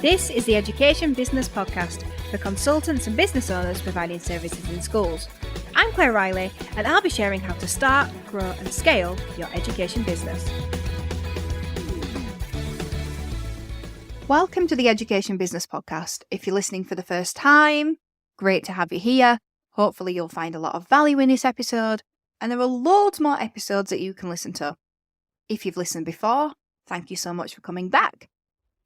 This is the Education Business Podcast for consultants and business owners providing services in schools. I'm Claire Riley, and I'll be sharing how to start, grow and scale your education business. Welcome to the Education Business Podcast. If you're listening for the first time, great to have you here. Hopefully you'll find a lot of value in this episode, and there are loads more episodes that you can listen to. If you've listened before, thank you so much for coming back.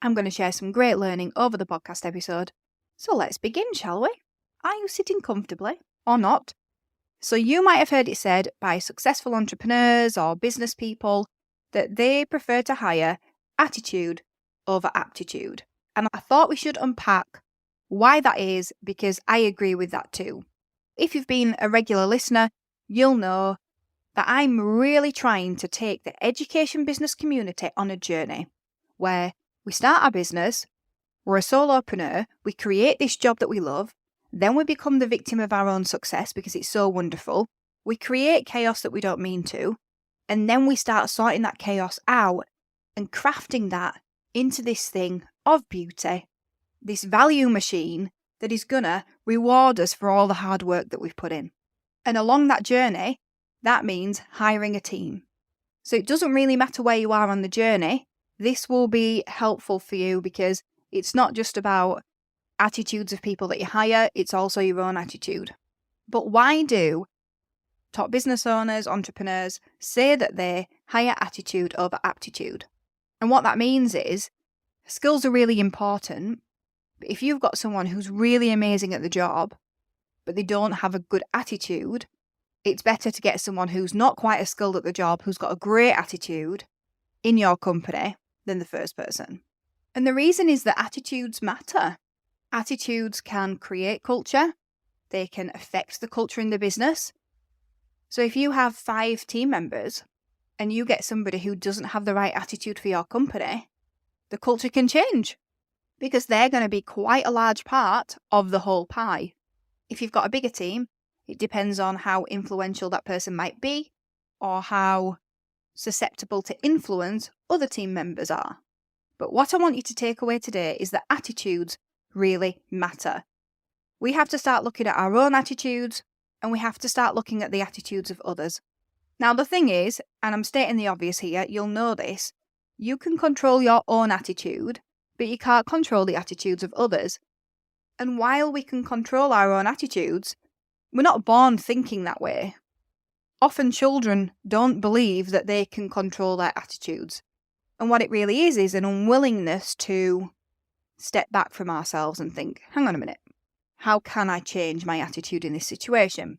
I'm going to share some great learning over the podcast episode. So let's begin, shall we? Are you sitting comfortably or not? So you might have heard it said by successful entrepreneurs or business people that they prefer to hire attitude over aptitude. And I thought we should unpack why that is, because I agree with that too. If you've been a regular listener, you'll know that I'm really trying to take the education business community on a journey where we start our business, we're a solopreneur, we create this job that we love, then we become the victim of our own success because it's so wonderful. We create chaos that we don't mean to, and then we start sorting that chaos out and crafting that into this thing of beauty, this value machine that is gonna reward us for all the hard work that we've put in. And along that journey, that means hiring a team. So it doesn't really matter where you are on the journey. This will be helpful for you because it's not just about attitudes of people that you hire, it's also your own attitude. But why do top business owners, entrepreneurs say that they hire attitude over aptitude? And what that means is skills are really important, but if you've got someone who's really amazing at the job, but they don't have a good attitude, it's better to get someone who's not quite as skilled at the job, who's got a great attitude in your company than the first person. And the reason is that attitudes matter. Attitudes can create culture. They can affect the culture in the business. So if you have 5 team members and you get somebody who doesn't have the right attitude for your company, the culture can change because they're going to be quite a large part of the whole pie. If you've got a bigger team, it depends on how influential that person might be or how susceptible to influence other team members are. But what I want you to take away today is that attitudes really matter. We have to start looking at our own attitudes and we have to start looking at the attitudes of others. Now the thing is, and I'm stating the obvious here, you'll know this, you can control your own attitude, but you can't control the attitudes of others. And while we can control our own attitudes, we're not born thinking that way. Often children don't believe that they can control their attitudes. And what it really is an unwillingness to step back from ourselves and think, hang on a minute, how can I change my attitude in this situation?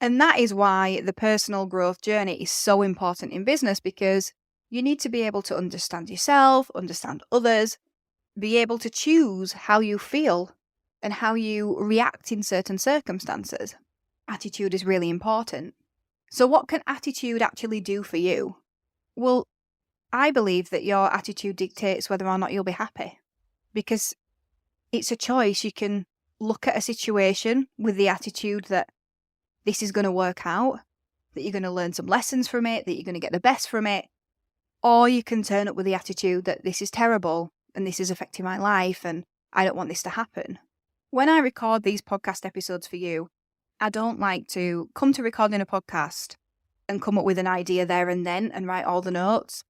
And that is why the personal growth journey is so important in business, because you need to be able to understand yourself, understand others, be able to choose how you feel and how you react in certain circumstances. Attitude is really important. So what can attitude actually do for you? Well, I believe that your attitude dictates whether or not you'll be happy, because it's a choice. You can look at a situation with the attitude that this is going to work out, that you're going to learn some lessons from it, that you're going to get the best from it, or you can turn up with the attitude that this is terrible and this is affecting my life and I don't want this to happen. When I record these podcast episodes for you, I don't like to come to recording a podcast and come up with an idea there and then and write all the notes.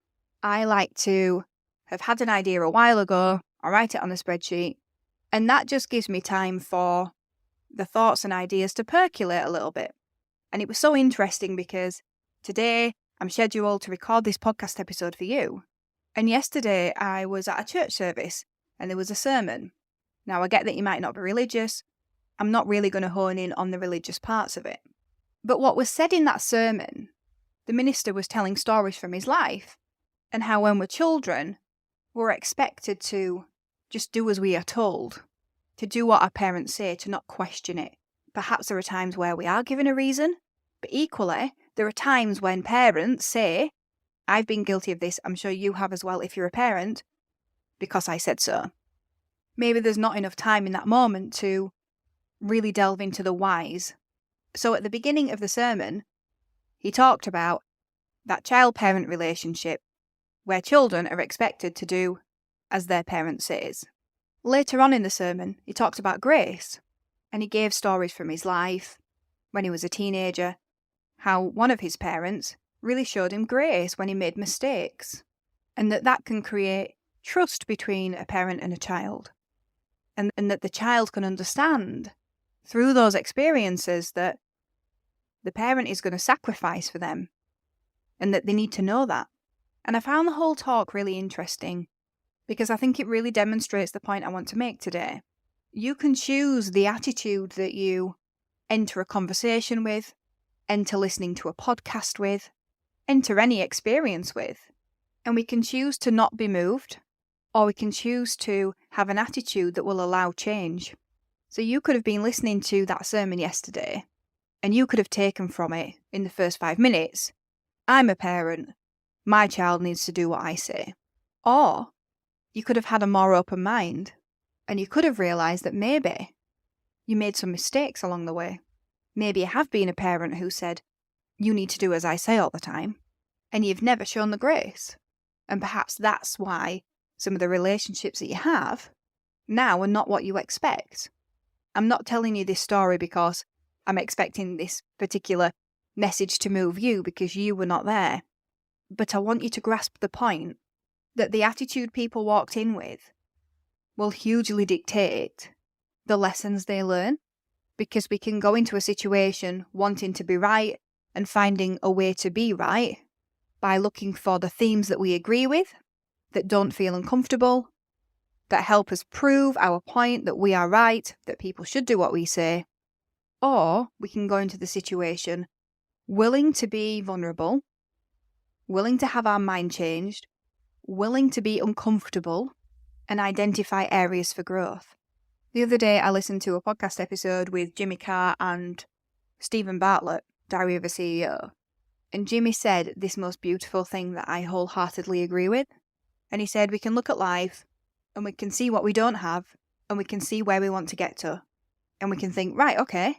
I like to have had an idea a while ago, I write it on a spreadsheet, and that just gives me time for the thoughts and ideas to percolate a little bit. And it was so interesting because today I'm scheduled to record this podcast episode for you. And yesterday I was at a church service and there was a sermon. Now I get that you might not be religious. I'm not really going to hone in on the religious parts of it. But what was said in that sermon, the minister was telling stories from his life and how when we're children, we're expected to just do as we are told, to do what our parents say, to not question it. Perhaps there are times where we are given a reason, but equally, there are times when parents say, I've been guilty of this, I'm sure you have as well if you're a parent, because I said so. Maybe there's not enough time in that moment to really delve into the whys. So at the beginning of the sermon, he talked about that child-parent relationship where children are expected to do as their parent says. Later on in the sermon, he talked about grace, and he gave stories from his life when he was a teenager, how one of his parents really showed him grace when he made mistakes, and that can create trust between a parent and a child, and that the child can understand through those experiences that the parent is going to sacrifice for them, and that they need to know that. And I found the whole talk really interesting, because I think it really demonstrates the point I want to make today. You can choose the attitude that you enter a conversation with, enter listening to a podcast with, enter any experience with. And we can choose to not be moved, or we can choose to have an attitude that will allow change. So you could have been listening to that sermon yesterday, and you could have taken from it in the first 5 minutes, I'm a parent, my child needs to do what I say. Or you could have had a more open mind, and you could have realised that maybe you made some mistakes along the way. Maybe you have been a parent who said, you need to do as I say all the time, and you've never shown the grace. And perhaps that's why some of the relationships that you have now are not what you expect. I'm not telling you this story because I'm expecting this particular message to move you because you were not there. But I want you to grasp the point that the attitude people walked in with will hugely dictate the lessons they learn, because we can go into a situation wanting to be right and finding a way to be right by looking for the themes that we agree with, that don't feel uncomfortable, that help us prove our point that we are right, that people should do what we say. Or we can go into the situation willing to be vulnerable, willing to have our mind changed, willing to be uncomfortable, and identify areas for growth. The other day I listened to a podcast episode with Jimmy Carr and Stephen Bartlett, Diary of a CEO. And Jimmy said this most beautiful thing that I wholeheartedly agree with. And he said we can look at life and we can see what we don't have and we can see where we want to get to. And we can think, right, okay,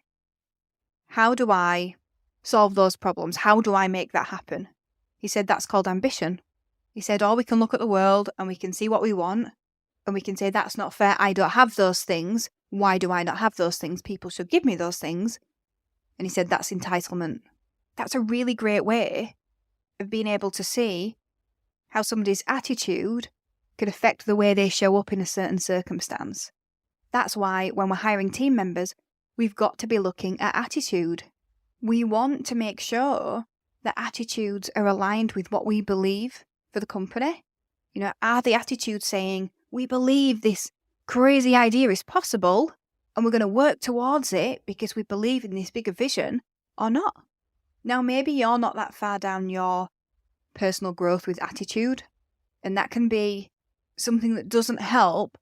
how do I solve those problems? How do I make that happen? He said that's called ambition. He said, or we can look at the world and we can see what we want and we can say, that's not fair, I don't have those things. Why do I not have those things? People should give me those things. And he said, that's entitlement. That's a really great way of being able to see how somebody's attitude could affect the way they show up in a certain circumstance. That's why when we're hiring team members, we've got to be looking at attitude. We want to make sure that attitudes are aligned with what we believe for the company. You know, are the attitudes saying, we believe this crazy idea is possible and we're going to work towards it because we believe in this bigger vision, or not? Now, maybe you're not that far down your personal growth with attitude, and that can be something that doesn't help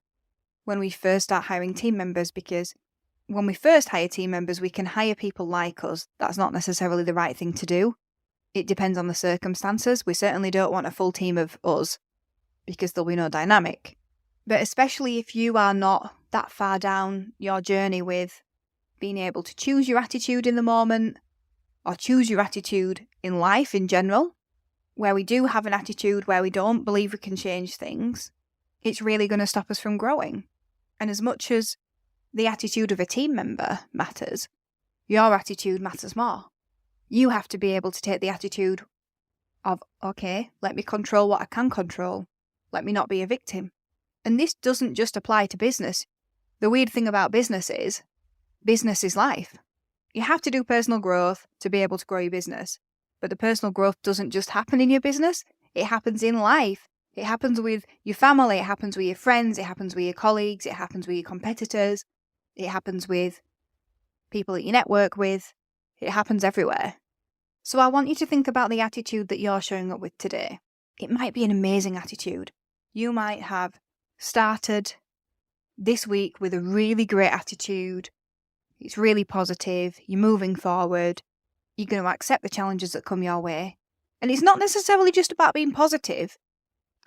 when we first start hiring team members, because when we first hire team members, we can hire people like us. That's not necessarily the right thing to do. It depends on the circumstances. We certainly don't want a full team of us because there'll be no dynamic. But especially if you are not that far down your journey with being able to choose your attitude in the moment, or choose your attitude in life in general, where we do have an attitude where we don't believe we can change things, it's really going to stop us from growing. And as much as the attitude of a team member matters, your attitude matters more. You have to be able to take the attitude of, okay, let me control what I can control. Let me not be a victim. And this doesn't just apply to business. The weird thing about business is life. You have to do personal growth to be able to grow your business. But the personal growth doesn't just happen in your business. It happens in life. It happens with your family. It happens with your friends. It happens with your colleagues. It happens with your competitors. It happens with people that you network with. It happens everywhere. So I want you to think about the attitude that you're showing up with today. It might be an amazing attitude. You might have started this week with a really great attitude. It's really positive. You're moving forward. You're going to accept the challenges that come your way. And it's not necessarily just about being positive.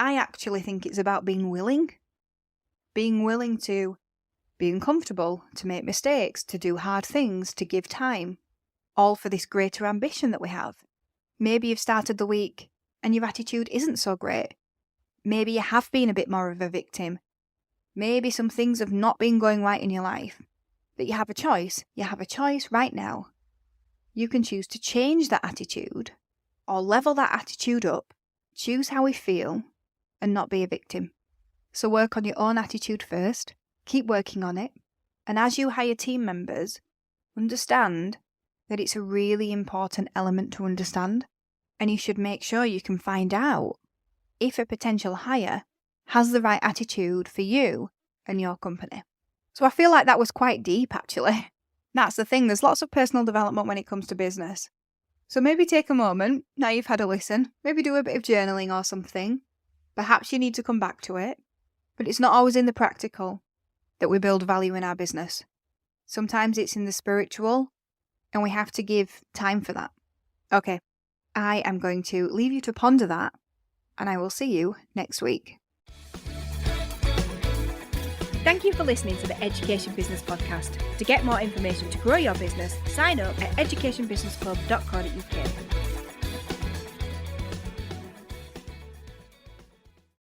I actually think it's about being willing. Being willing to be uncomfortable, to make mistakes, to do hard things, to give time. All for this greater ambition that we have. Maybe you've started the week and your attitude isn't so great. Maybe you have been a bit more of a victim. maybe some things have not been going right in your life, but you have a choice. You have a choice right now. You can choose to change that attitude or level that attitude up, choose how we feel, and not be a victim. So work on your own attitude first, keep working on it, and as you hire team members, understand that it's a really important element to understand, and you should make sure you can find out if a potential hire has the right attitude for you and your company. So I feel like that was quite deep, actually. That's the thing, there's lots of personal development when it comes to business. So maybe take a moment, now you've had a listen, maybe do a bit of journaling or something. Perhaps you need to come back to it, but it's not always in the practical that we build value in our business. Sometimes it's in the spiritual, and we have to give time for that. Okay, I am going to leave you to ponder that, and I will see you next week. Thank you for listening to the Education Business Podcast. To get more information to grow your business, sign up at educationbusinessclub.co.uk.